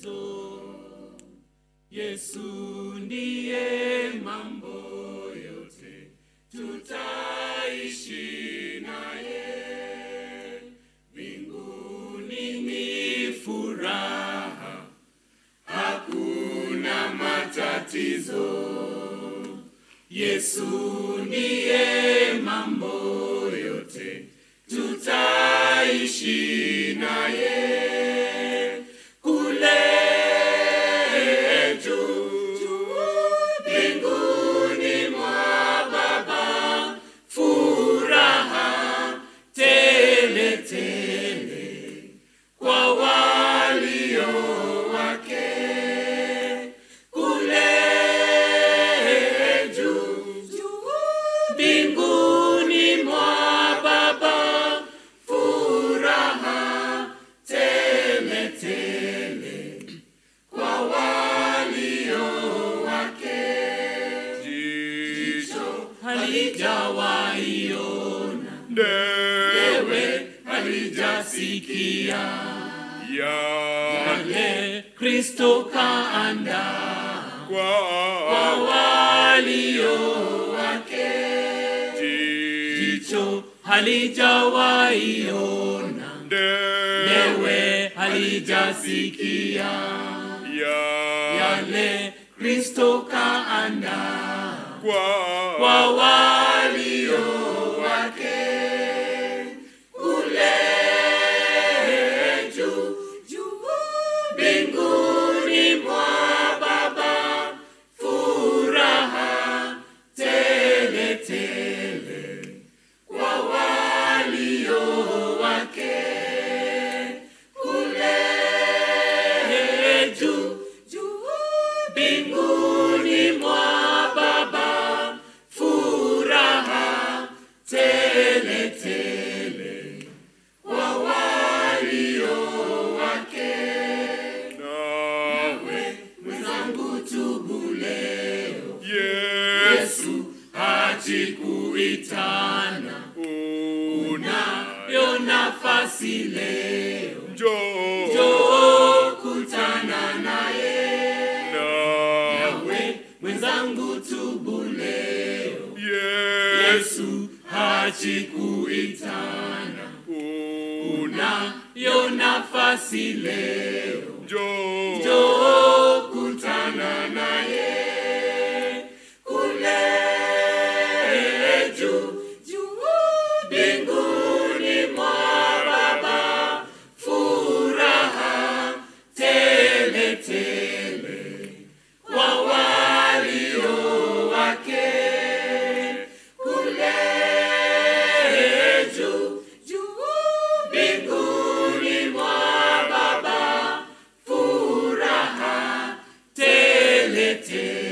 matatizo. Yesu ndiye mambo yote, tutaishi naye. Mbinguni ni furaha, hakuna matatizo. Yesu ndiye mambo yote, tutaishi naye. Kule juu mbinguni mwa Baba, furaha tele tele kwa walio wake. Kule juu mbinguni mwa Baba, furaha tele tele kwa walio wake. Jicho halijawaiona, wewe halijasikia yale Kristo kaandaa kwa walio wake. Jicho halijawaiona, wewe halijasikia yale Kristo kaandaa kwa walio wake. Kule juu mbinguni mwa Baba, furaha tele tele kwa walio wake. Kule juu mbinguni mwa Baba, furaha tele tele kwa walio wake. Nawe mwenzangu, tubu leo, Yesu hajikuitana. Unayo nafasi leo, njoo kutana naye. Nawe mwenzangu, tubu leo, Yesu hajikuitana. Unayo nafasi leo, njoo kutana naye. Kule juu mbinguni mwa Baba, furaha tele tele kwa walio wake. Kule juu mbinguni mwa Baba, furaha tele tele